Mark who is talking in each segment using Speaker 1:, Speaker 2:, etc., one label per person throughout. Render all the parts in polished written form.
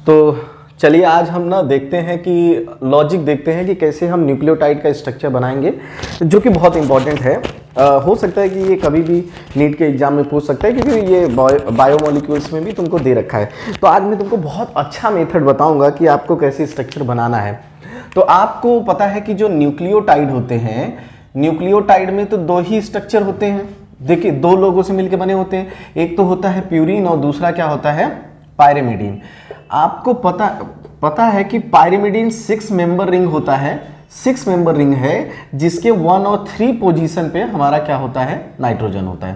Speaker 1: तो चलिए आज हम ना देखते हैं कि लॉजिक देखते हैं कि कैसे हम न्यूक्लियोटाइड का स्ट्रक्चर बनाएंगे, जो कि बहुत इंपॉर्टेंट है। हो सकता है कि ये कभी भी नीट के एग्जाम में पूछ सकता है, क्योंकि ये बायोमोलिक्यूल्स में भी तुमको दे रखा है। तो आज मैं तुमको बहुत अच्छा मेथड बताऊंगा कि आपको कैसे स्ट्रक्चर बनाना है। तो आपको पता है कि जो न्यूक्लियोटाइड होते हैं, न्यूक्लियोटाइड में तो दो ही स्ट्रक्चर होते हैं। देखिए, दो लोगों से मिलकर बने होते हैं, एक तो होता है प्यूरीन और दूसरा क्या होता है, पायरिमिडीन। आपको पता है कि पायरिमिडीन 6 मेंबर रिंग होता है, 6 मेंबर रिंग है, जिसके 1 और 3 पोजीशन पे हमारा क्या होता है, नाइट्रोजन होता है।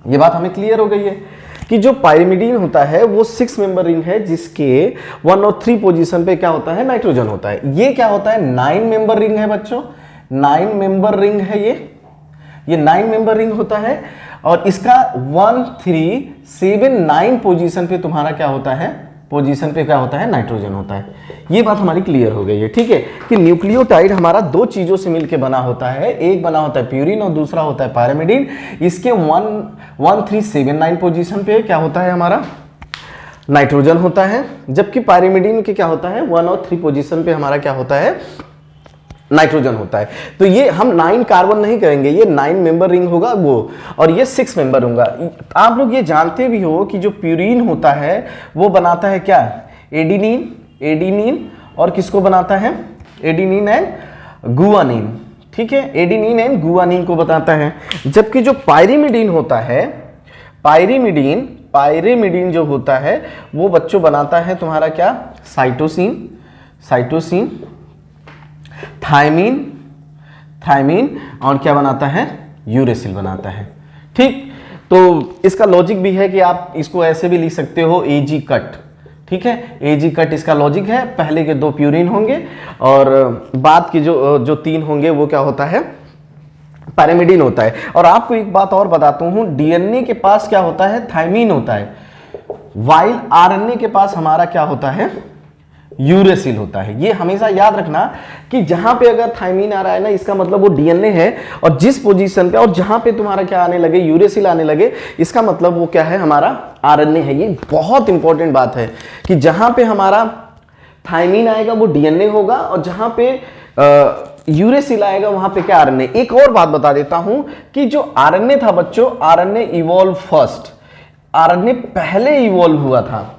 Speaker 1: ये बात हमें क्लियर हो गई है कि जो पायरिमिडीन होता है वो 6 मेंबर रिंग है, जिसके 1 और 3 पोजीशन पे क्या होता है, नाइट्रोजन होता है। ये क्या होता है, 9 मेंबर रिंग है बच्चों, 9 मेंबर रिंग है ये 9 मेंबर रिंग होता है। और इसका 1 3 7 9 पोजीशन पे तुम्हारा क्या होता है, पोजीशन पे क्या होता है, नाइट्रोजन होता है। ये बात हमारी क्लियर हो गई है, ठीक है, कि न्यूक्लियोटाइड हमारा दो चीजों से मिलकर बना होता है, एक बना होता है प्यूरीन और दूसरा होता है पायरिमिडीन। इसके 1 3 7 9 पोजीशन पे क्या होता है, हमारा नाइट्रोजन होता है, जबकि पायरिमिडीन के क्या होता है, 1 और 3 पोजीशन पे हमारा क्या होता है, नाइट्रोजन होता है। तो ये हम 9 कार्बन नहीं करेंगे, ये 9 मेंबर रिंग होगा वो, और ये 6 मेंबर होगा। आप लोग ये जानते भी हो कि जो प्यूरीन होता है वो बनाता है क्या, एडिनिन और किसको बनाता है, एडिनिन एंड गुआनिन, ठीक है, एडिनिन एंड गुआनिन को बताता है। जबकि जो पायरिमिडीन होता है, पायरिमिडीन जो होता है वो बच्चों बनाता है तुम्हारा क्या, साइटोसिन, थायमीन और क्या बनाता है, यूरेसिल बनाता है। ठीक, तो इसका लॉजिक भी है कि आप इसको ऐसे भी लिख सकते हो, एजी कट, ठीक है, एजी कट इसका लॉजिक है। पहले के 2 प्यूरीन होंगे और बाद के जो 3 होंगे वो क्या होता है, पायरिमिडीन होता है। और आपको एक बात और बताता हूं, डीएनए के पास क्या होता है, थायमीन होता है, वाइल आरएनए के पास हमारा क्या होता है, यूरेसिल होता है। ये हमेशा याद रखना कि जहां पे अगर थायमीन आ रहा है ना, इसका मतलब वो डीएनए है, और जिस पोजीशन पे और जहां पे तुम्हारा क्या आने लगे, यूरेसिल आने लगे, इसका मतलब वो क्या है, हमारा आरएनए है। ये बहुत इंपॉर्टेंट बात है कि जहां पे हमारा थायमीन आएगा वो डीएनए होगा, और जहां पे यूरेसिल आएगा वहां पे क्या, आरएनए। एक और बात बता देता हूं कि जो आरएनए था बच्चों, आरएनए इवॉल्व फर्स्ट, आरएनए पहले इवॉल्व हुआ था,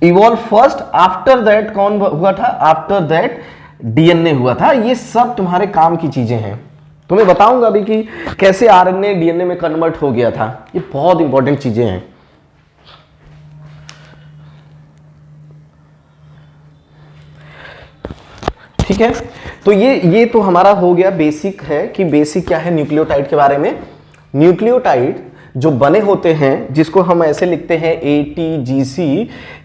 Speaker 1: इवॉल्व फर्स्ट, आफ्टर दैट कौन हुआ था, आफ्टर दैट डीएनए हुआ था। ये सब तुम्हारे काम की चीजें हैं, तुम्हें बताऊंगा अभी कि कैसे आरएनए डीएनए में कन्वर्ट हो गया था। ये बहुत इंपॉर्टेंट चीजें हैं। ठीक है, तो ये तो हमारा हो गया बेसिक है कि बेसिक क्या है न्यूक्लियोटाइड के बारे में। न्यूक्लियोटाइड जो बने होते हैं, जिसको हम ऐसे लिखते हैं ATGC,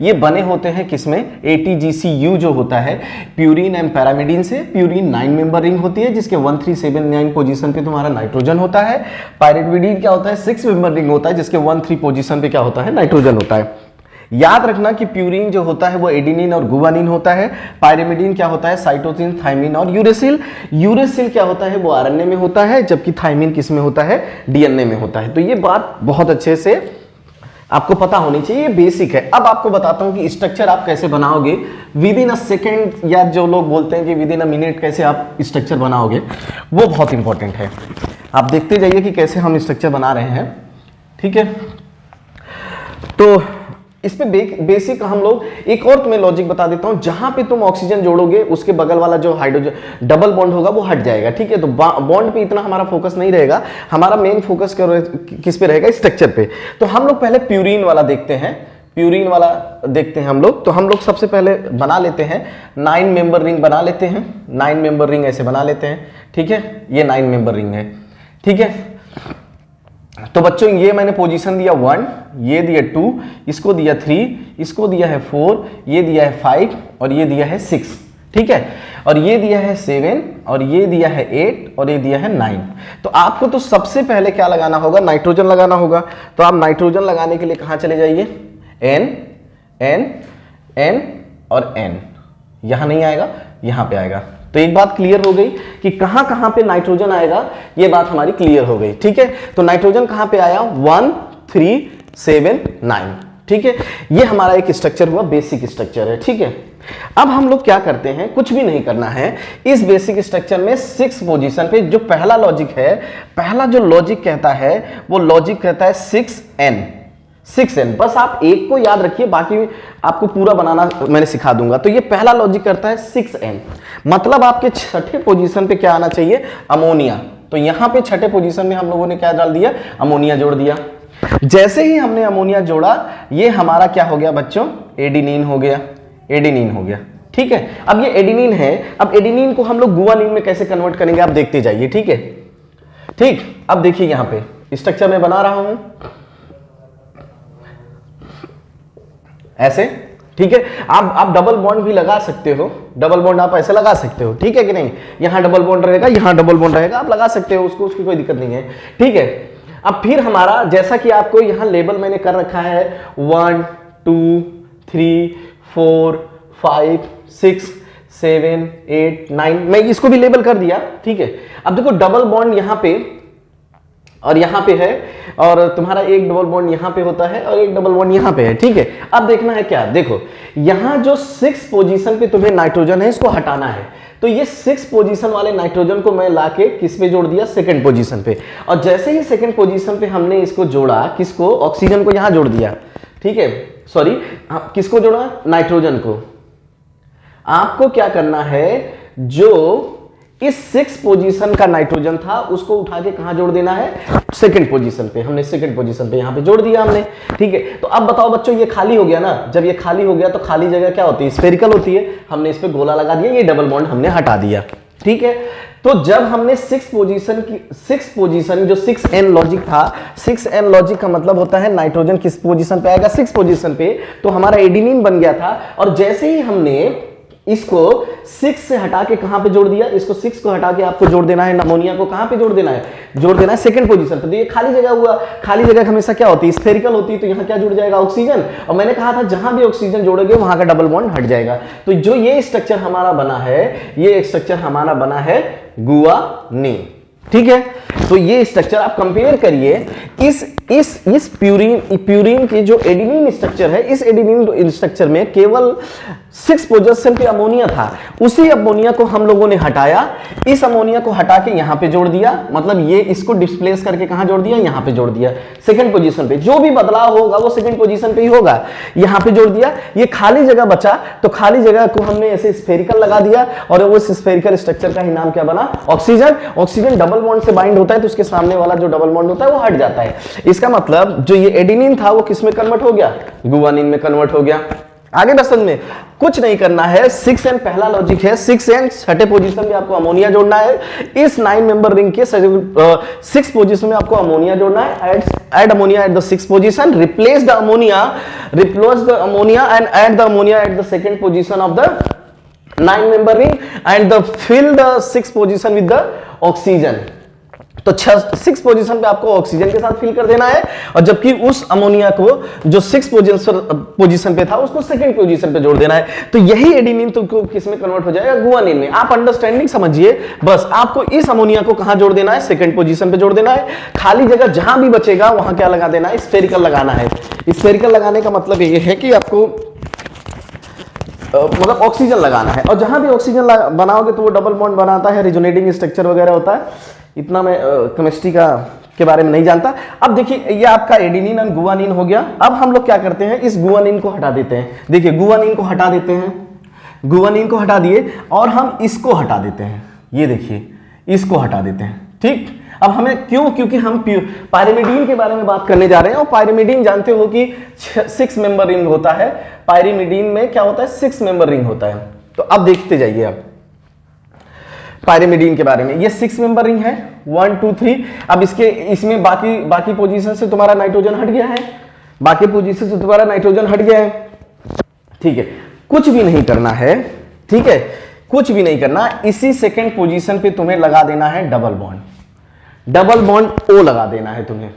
Speaker 1: ये बने होते हैं किसमें, ATGCU जो होता है प्यूरीन एंड पैरामिडीन से। प्यूरीन 9 मेंबर रिंग होती है, जिसके 1 3 7 9 पोजीशन पे तुम्हारा नाइट्रोजन होता है। पायरिमिडीन क्या होता है, 6 मेंबर रिंग होता है, जिसके 1 3 पोजीशन पे क्या होता है, नाइट्रोजन होता है। याद रखना कि प्यूरीन जो होता है वो एडिनिन और गुआनिन होता है, पायरिमिडीन क्या होता है, साइटोसिन, थायमीन और यूरेसिल। यूरेसिल क्या होता है, वो आरएनए में होता है, जबकि थायमीन किस में होता है, डीएनए में होता है। तो ये बात बहुत अच्छे से आपको पता होनी चाहिए, ये बेसिक है। अब आपको बताता हूं कि स्ट्रक्चर आप कैसे बनाओगे विद इन अ सेकेंड, या जो लोग बोलते हैं कि विद इन अ मिनट कैसे आप स्ट्रक्चर बनाओगे, वो बहुत इंपॉर्टेंट है। आप देखते जाइए कि कैसे हम स्ट्रक्चर बना रहे हैं, ठीक है। तो इस पे बेसिक हम लोग एक और तुम्हें लॉजिक बता देता हूं, जहां पे तुम ऑक्सीजन जोड़ोगे उसके बगल वाला जो हाइड्रोजन डबल बॉन्ड होगा वो हट जाएगा, ठीक है। तो बॉन्ड पे इतना हमारा फोकस नहीं रहेगा, हमारा मेन फोकस किस पे रहेगा, स्ट्रक्चर पे। तो हम लोग पहले प्यूरीन वाला देखते हैं, प्यूरीन वाला देखते हैं हम लोग। तो हम लोग सबसे पहले बना लेते हैं 9 मेंबर रिंग बना लेते हैं, 9 मेंबर रिंग ऐसे बना लेते हैं, ठीक है। ये 9 मेंबर रिंग है, ठीक है। तो बच्चों ये मैंने पोजीशन दिया 1, ये दिया 2, इसको दिया 3, इसको दिया है 4, ये दिया है 5 और ये दिया है 6, ठीक है। और ये दिया है 7 और ये दिया है 8 और ये दिया है 9। तो आपको तो सबसे पहले क्या लगाना होगा, नाइट्रोजन लगाना होगा। तो आप नाइट्रोजन लगाने के लिए कहां चले जाइए, N और N, यहां नहीं आएगा, यहां पे आएगा। तो एक बात क्लियर हो गई कि कहां कहां पे नाइट्रोजन आएगा, ये बात हमारी क्लियर हो गई, ठीक है। तो नाइट्रोजन कहां पे आया, 1 3 7 9, ठीक है, ये हमारा एक स्ट्रक्चर हुआ, बेसिक स्ट्रक्चर है। ठीक है, अब हम लोग क्या करते हैं, कुछ भी नहीं करना है। इस बेसिक स्ट्रक्चर में 6 पोजीशन पे जो पहला लॉजिक है, पहला जो लॉजिक कहता है वो लॉजिक कहता है 6n। बस आप एक को याद रखिए, बाकी आपको पूरा बनाना मैंने सिखा दूंगा। तो ये पहला लॉजिक करता है 6n, मतलब आपके छठे पोजीशन पे क्या आना चाहिए, अमोनिया। तो यहां पे छठे पोजीशन में हम लोगों ने क्या डाल दिया, अमोनिया जोड़ दिया। जैसे ही हमने अमोनिया जोड़ा, ये हमारा क्या हो गया बच्चों, एडिनिन हो गया, एडिनिन हो गया। ठीक है, अब ये एडिनिन है, अब एडिनिन को हम लोग गुआनिन में कैसे कन्वर्ट करेंगे आप देखते जाइए। ठीक है, ठीक, अब देखिए यहां पे स्ट्रक्चर में बना रहा हूं ऐसे। ठीक है, आप डबल बॉन्ड भी लगा सकते हो, डबल बॉन्ड आप ऐसे लगा सकते हो, ठीक है कि नहीं, यहां डबल बॉन्ड रहेगा, यहां डबल बॉन्ड रहेगा, आप लगा सकते हो उसको, उसकी कोई दिक्कत नहीं है। ठीक है, अब फिर हमारा जैसा कि आपको यहां लेबल मैंने कर रखा है 1 2 3 4 5 6 7 8 9, मैं इसको भी लेबल कर दिया। ठीक है, अब देखो डबल बॉन्ड यहां पे और यहां पे है, और तुम्हारा एक डबल बॉन्ड यहां पे होता है और एक डबल बॉन्ड यहां पे है। ठीक है, अब देखना है क्या, देखो यहां जो 6 पोजीशन पे तुम्हें नाइट्रोजन है इसको हटाना है। तो ये 6 पोजीशन वाले नाइट्रोजन को मैं लाके किस पे जोड़ दिया, सेकंड पोजीशन पे। और जैसे ही सेकंड पोजीशन पे हमने इसको जोड़ा, किसको, ऑक्सीजन को यहां जोड़ दिया। ठीक है, सॉरी, किसको जोड़ा, नाइट्रोजन को। आपको क्या करना है, जो इस 6 पोजीशन का नाइट्रोजन था उसको उठा के कहां जोड़ देना है, सेकंड पोजीशन पे। हमने सेकंड पोजीशन पे यहां पे जोड़ दिया हमने। ठीक है, तो अब बताओ बच्चों, ये खाली हो गया ना, जब ये खाली हो गया तो खाली जगह क्या होती है, स्फेरिकल होती है। हमने इस पे गोला लगा दिया, ये डबल बॉन्ड हमने हटा दिया। ठीक है, तो जब हमने 6 पोजीशन जो 6n लॉजिक था, 6n लॉजिक का मतलब होता है नाइट्रोजन किस पोजीशन पे आएगा, 6 पोजीशन पे, तो हमारा एडिनिन बन गया था। और जैसे ही हमने इसको 6 से हटा के कहां पे जोड़ दिया, इसको 6 को हटा के आपको जोड़ देना है, अमोनिया को कहां पे जोड़ देना है, जोड़ देना है सेकंड पोजीशन पे। तो ये खाली जगह हुआ, खाली जगह हमेशा क्या होती है, स्फेरिकल होती है। तो यहां क्या जुड़ जाएगा, ऑक्सीजन। और मैंने कहा था जहां भी ऑक्सीजन जोड़ोगे वहां का डबल बॉन्ड हट जाएगा। तो जो ये स्ट्रक्चर हमारा बना है, ये स्ट्रक्चर हमारा बना है गुआनिन। ठीक है, तो ये स्ट्रक्चर आप कंपेयर करिए इस प्यूरिन की जो एडिनिन स्ट्रक्चर है, इस एडिनिन स्ट्रक्चर में केवल 6 पोजीशन पे अमोनिया था। उसी अमोनिया को हम लोगों ने हटाया, इस अमोनिया को हटा के यहां पे जोड़ दिया, मतलब ये इसको डिस्प्लेस करके कहां जोड़ दिया, यहां पे जोड़ दिया, सेकंड पोजीशन पे। जो भी बदलाव होगा वो सेकंड पोजीशन पे ही होगा, यहां पे जोड़ दिया। ये खाली जगह बचा, तो खाली जगह को हमने ऐसे स्फेरिकल लगा दिया, और उस स्फेरिकल स्ट्रक्चर का ही नाम क्या बना, ऑक्सीजन। ऑक्सीजन डबल बॉन्ड से बाइंड होता है, तो उसके सामने वाला जो डबल बॉन्ड होता है वो हट जाता है। इसका मतलब जो ये एडिनिन था वो किस में कन्वर्ट हो गया, गुआनिन में कन्वर्ट हो गया। आगे बस में कुछ नहीं करना है, 6n पहला लॉजिक है, 6n छठे पोजीशन में आपको अमोनिया जोड़ना है। इस 9 मेंबर रिंग के 6 पोजीशन में आपको अमोनिया जोड़ना है। Add ammonia at the 6th position, replace the ammonia and add the ammonia at the second position of the 9 member ring and fill the 6th position with the oxygen. तो 6 position पे आपको oxygen के साथ fill कर देना है, और जबकि उस अमोनिया को जो 6 पोजीशन पे था उसको सेकंड पोजीशन पे जोड़ देना है। तो यही एडिनिन तो किस में कन्वर्ट हो जाएगा, गुआनिन में। आप अंडरस्टैंडिंग समझिए, बस आपको इस अमोनिया को कहां जोड़ देना है, सेकंड पोजीशन पे जोड़ देना है। खाली जगह जहां भी बचेगा वहां क्या लगा देना है, स्फेरिकल लगाना है। स्फेरिकल लगाने का मतलब ये है कि आपको मतलब ऑक्सीजन लगाना है, और जहां भी ऑक्सीजन बनाओगे तो वो डबल बॉन्ड बनाता है, रिजोनेटिंग स्ट्रक्चर वगैरह होता है। इतना मैं केमिस्ट्री के बारे में नहीं जानता। अब देखिए ये आपका एडिनिन और गुआनिन हो गया। अब हम लोग क्या करते हैं, इस गुआनिन को हटा देते हैं। देखिए गुआनिन को हटा देते हैं, गुआनिन को हटा दिए, और हम इसको हटा देते हैं। ये देखिए इसको हटा देते हैं। ठीक, अब हमें क्यों, क्योंकि हम पायरिमिडीन के बारे में बात करने जा रहे हैं, और पायरिमिडीन जानते हो कि 6 मेंबर रिंग होता है। पायरिमिडीन में क्या होता है, 6 मेंबर रिंग होता है। तो अब देखते जाइए आप पायरिमिडीन के बारे में। ये 6 मेंबर रिंग है, 1 2 3। अब इसमें बाकी पोजीशन से तुम्हारा नाइट्रोजन हट गया है, बाकी पोजीशन से तुम्हारा नाइट्रोजन हट गया है। ठीक है, कुछ भी नहीं करना है। ठीक है, कुछ भी नहीं करना, इसी सेकंड पोजीशन पे तुम्हें लगा देना है डबल बॉन्ड ओ लगा देना है तुम्हें।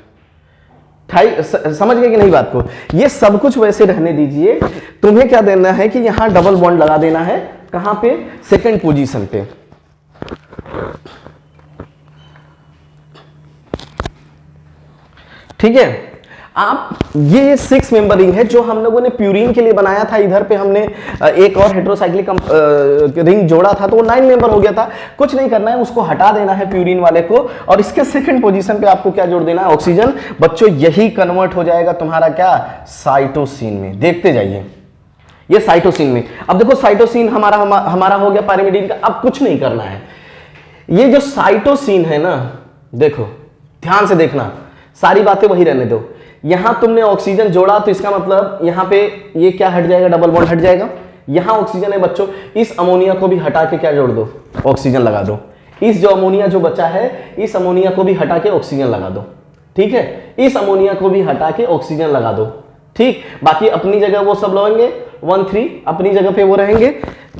Speaker 1: समझ गए कि नहीं बात को। ये सब कुछ वैसे रहने दीजिए, तुम्हें क्या देना है कि यहां डबल बॉन्ड लगा देना है, कहां पे, सेकंड पोजीशन पे। ठीक है, आप ये 6 मेंबर रिंग है जो हम लोगों ने प्यूरिन के लिए बनाया था। इधर पे हमने एक और हेटेरोसाइक्लिक रिंग जोड़ा था, तो वो 9 मेंबर हो गया था। कुछ नहीं करना है, उसको हटा देना है प्यूरिन वाले को, और इसके सेकंड पोजीशन पे आपको क्या जोड़ देना है, ऑक्सीजन। बच्चों यही कन्वर्ट हो जाएगा तुम्हारा क्या, साइटोसिन में। देखते जाइए, ये साइटोसिन में। अब देखो साइटोसिन हमारा हो गया पायरिमिडीन का। अब कुछ नहीं करना है, ये जो साइटोसिन है ना, देखो ध्यान से देखना, सारी बातें वही रहने दो। यहां तुमने ऑक्सीजन जोड़ा तो इसका मतलब यहां पे ये क्या हट जाएगा, डबल बॉन्ड हट जाएगा। यहां ऑक्सीजन है बच्चों, इस अमोनिया को भी हटा के क्या जोड़ दो, ऑक्सीजन लगा दो। इस जो अमोनिया जो बचा है, इस अमोनिया को भी हटा के ऑक्सीजन लगा दो। ठीक है, इस अमोनिया को भी हटा के ऑक्सीजन लगा दो। ठीक, बाकी अपनी जगह वो सब रहेंगे 1-3, अपनी जगह पे वो रहेंगे,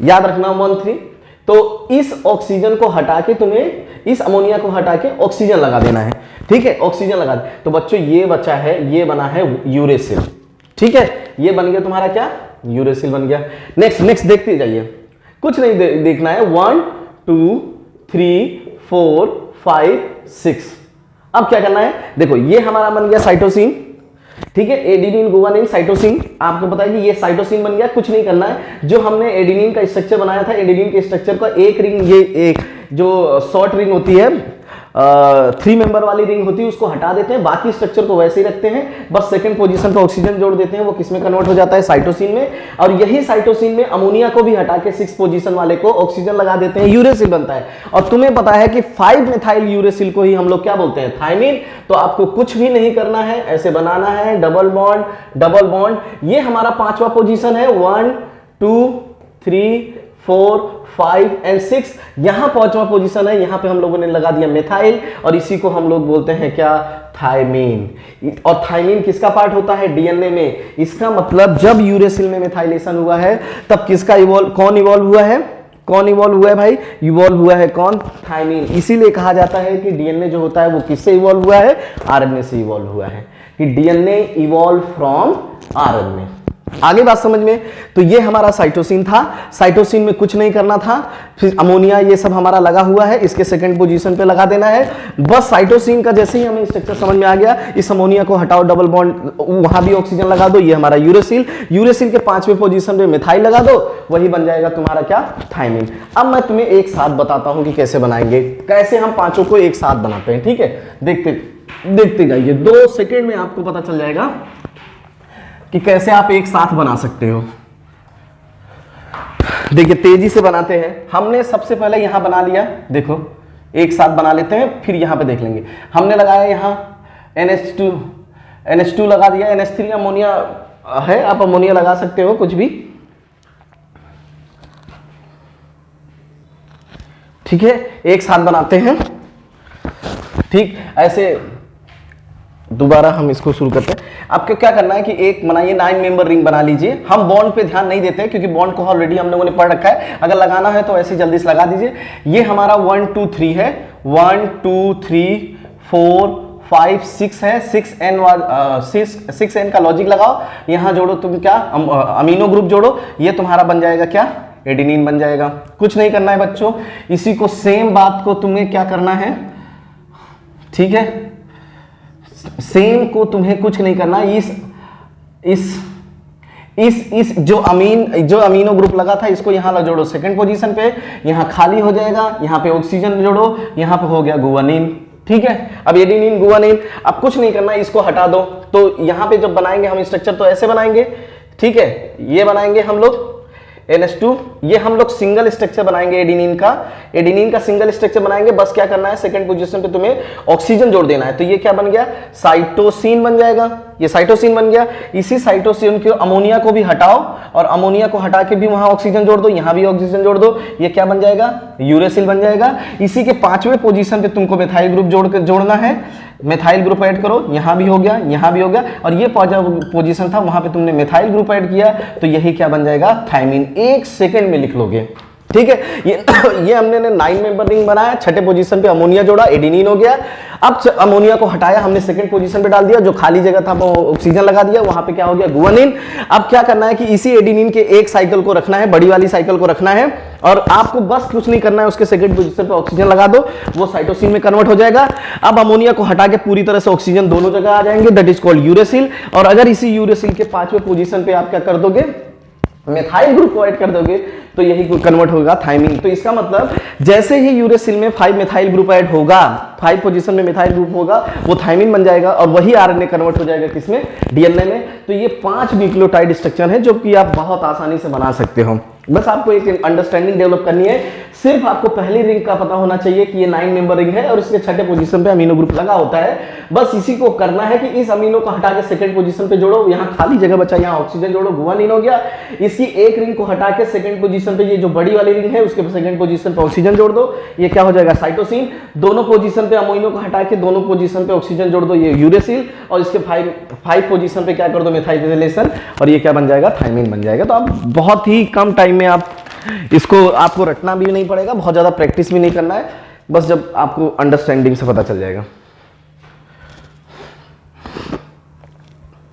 Speaker 1: याद रखना 1-3। तो इस ऑक्सीजन को हटा के तुम्हें इस अमोनिया को हटा के ऑक्सीजन लगा देना है। ठीक है, ऑक्सीजन लगा दे। तो बच्चों ये बचा है, ये बना है यूरेसिल। ठीक है, ये बन गया तुम्हारा क्या, यूरेसिल बन गया। नेक्स्ट देखते जाइए, कुछ नहीं देखना है। 1 2 3 4 5 6। अब क्या करना है, देखो ये हमारा बन गया साइटोसिन। ठीक है, एडेनिन गुवानिन साइटोसिन, आपको पता है कि ये साइटोसिन बन गया। कुछ नहीं करना है, जो हमने एडेनिन का स्ट्रक्चर बनाया था, एडेनिन के स्ट्रक्चर का एक रिंग, ये एक जो शॉर्ट रिंग होती है, 3 मेंबर वाली रिंग होती है, उसको हटा देते हैं, बाकी स्ट्रक्चर को वैसे ही रखते हैं। बस सेकंड पोजीशन पे ऑक्सीजन जोड़ देते हैं, वो किसमें कन्वर्ट हो जाता है, साइटोसिन में। और यही साइटोसिन में अमोनिया को भी हटा के 6 पोजीशन वाले को ऑक्सीजन लगा देते हैं, यूरेसिल बनता है। और तुम्हें पता है कि 5 मेथाइल यूरेसिल को ही हम लोग क्या बोलते हैं, थायमिन। तो आपको कुछ भी नहीं करना है, ऐसे बनाना है, डबल बॉन्ड डबल बॉन्ड। ये हमारा 5वां पोजीशन है, 1 2 3 4 5 एंड 6। यहां 5वां पोजीशन है, यहां पे हम लोगों ने लगा दिया मेथाइल, और इसी को हम लोग बोलते हैं क्या, थायमीन। और थायमीन किसका पार्ट होता है, डीएनए में। इसका मतलब जब यूरेसिल में मेथाइलेशन हुआ है, तब किसका कौन इवॉल्व हुआ है, कौन इवॉल्व हुआ है भाई, इवॉल्व हुआ है कौन, थायमीन। इसीलिए कहा जाता है कि डीएनए जो होता है वो किससे इवॉल्व हुआ है, आरएनए से इवॉल्व हुआ है, कि डीएनए इवॉल्व फ्रॉम आरएनए। आगे बात समझ में। तो ये हमारा साइटोसिन था, साइटोसिन में कुछ नहीं करना था। फिर अमोनिया ये सब हमारा लगा हुआ है, इसके सेकंड पोजीशन पे लगा देना है। बस साइटोसिन का जैसे ही हमें स्ट्रक्चर समझ में आ गया, इस अमोनिया को हटाओ, डबल बॉन्ड वहां भी ऑक्सीजन लगा दो, ये हमारा यूरेसिल। यूरेसिल के 5वें पोजीशन पे मिथाइल लगा दो, वही बन जाएगा तुम्हारा क्या, थायमीन। अब मैं तुम्हें एक साथ बताता हूं कि कैसे बनाएंगे, कैसे हम पांचों को एक साथ बनाते हैं। ठीक है, देखते जाइए, 2 सेकेंड में आपको पता चल जाएगा कि कैसे आप एक साथ बना सकते हो। देखिए तेजी से बनाते हैं। हमने सबसे पहले यहां बना लिया, देखो एक साथ बना लेते हैं, फिर यहां पे देख लेंगे। हमने लगाया यहां NH2 लगा दिया, NH3 अमोनिया है, आप अमोनिया लगा सकते हो कुछ भी। ठीक है, एक साथ बनाते हैं। ठीक, ऐसे दोबारा हम इसको शुरू करते हैं। आपको क्या करना है कि एक बनाइए, 9 मेंबर रिंग बना लीजिए। हम बॉन्ड पे ध्यान नहीं देते क्योंकि बॉन्ड को ऑलरेडी हम लोगों ने पढ़ रखा है। अगर लगाना है तो ऐसे जल्दी से लगा दीजिए। ये हमारा 1 2 3 है, 1 2 3 4 5 6 है। 6n का लॉजिक लगाओ, यहां जोड़ो तुम क्या, अमीनो ग्रुप जोड़ो, ये तुम्हारा बन जाएगा क्या, एडेनिन बन जाएगा। कुछ नहीं करना है बच्चों, इसी को सेम बात को तुम्हें क्या करना है, ठीक है, सेम को तुम्हें कुछ नहीं करना। इस जो अमीनो ग्रुप लगा था, इसको यहां जोड़ो सेकंड पोजीशन पे, यहां खाली हो जाएगा, यहां पे ऑक्सीजन जोड़ो, यहां पे हो गया गुआनिन। ठीक है, अब एडेनिन गुआनिन, अब कुछ नहीं करना, इसको हटा दो। तो यहां पे जब बनाएंगे हम स्ट्रक्चर तो ऐसे बनाएंगे। ठीक है, ये बनाएंगे हम लोग NH2, ये हम लोग सिंगल स्ट्रक्चर बनाएंगे एडेनिन का सिंगल स्ट्रक्चर बनाएंगे। बस क्या करना है, सेकंड पोजीशन पे तुम्हें ऑक्सीजन जोड़ देना है। तो ये क्या बन गया, साइटोसिन बन जाएगा, ये साइटोसिन बन गया। इसी साइटोसिन के अमोनिया को भी हटाओ, और अमोनिया को हटा के भी वहां ऑक्सीजन जोड़ दो, यहां भी ऑक्सीजन जोड़ दो, ये क्या बन जाएगा, यूरेसिल बन जाएगा। इसी के 5वें पोजीशन पे तुमको मेथाइल ग्रुप जोड़ना है, मेथाइल ग्रुप ऐड करो, यहां भी हो गया, यहां भी हो गया, और ये पोजीशन था वहां पे तुमने मेथाइल ग्रुप ऐड किया, तो यही क्या बन जाएगा, थायमीन। 1 सेकंड में लिख लोगे। ठीक है, ये हमने 9 मेंबर रिंग बनाया, 6ठे पोजीशन पे अमोनिया जोड़ा, एडेनिन हो गया। अब अमोनिया को हटाया हमने, सेकंड पोजीशन पे डाल दिया, जो खाली जगह था वो ऑक्सीजन लगा दिया, वहां पे क्या हो गया, गुआनिन। अब क्या करना है कि इसी एडेनिन के एक साइकिल को रखना है, बड़ी वाली साइकिल को रखना है, और आपको बस कुछ नहीं करना है, उसके सेकंड पोजीशन पे ऑक्सीजन लगा दो, वो साइटोसिन में कन्वर्ट हो जाएगा। अब अमोनिया को हटा के पूरी तरह से ऑक्सीजन दोनों जगह आ जाएंगे, दैट इज कॉल्ड यूरेसिल। और अगर इसी यूरेसिल के 5वें पोजीशन पे आप क्या कर दोगे, मिथाइल ग्रुप को ऐड कर दोगे, तो यही कन्वर्ट होगा थाइमिन। तो इसका मतलब जैसे ही यूरेसिल में 5 मिथाइल ग्रुप ऐड होगा, 5 पोजीशन में मिथाइल ग्रुप होगा, वो थाइमिन बन जाएगा और वही आरएनए कन्वर्ट हो जाएगा किसमें, डीएनए में। तो ये 5 न्यूक्लियोटाइड स्ट्रक्चर है जो कि आप बहुत आसानी से बना सकते हो। बस आपको एक अंडरस्टैंडिंग डेवलप करनी है। सिर्फ आपको पहली रिंग का पता होना चाहिए कि ये 9 मेंबर रिंग है और इसके छठे पोजीशन पे अमीनो ग्रुप लगा होता है। बस इसी को करना है कि इस अमीनो को हटा के सेकंड पोजीशन पे जोड़ो, यहाँ खाली जगह बचा, यहाँ ऑक्सीजन जोड़ो, गुआनिन हो गया। इसकी एक रिंग को हटा के सेकंड पोजीशन पे ये जो बड़ी वाली रिंग है उसके सेकंड पोजीशन पे ऑक्सीजन जोड़ दो, ये क्या हो जाएगा, साइटोसिन। दोनों पोजीशन पे अमीनो को हटा के दोनों पोजीशन पे ऑक्सीजन जोड़ दो, ये यूरेसिल। और इसके 5 पोजीशन पे क्या कर दो, मिथाइलेशन, और ये क्या बन जाएगा, थाइमिन बन जाएगा। तो आप बहुत ही कम टाइम में आप इसको, आपको रटना भी नहीं पड़ेगा, बहुत ज्यादा प्रैक्टिस भी नहीं करना है, बस जब आपको अंडरस्टैंडिंग से पता चल जाएगा।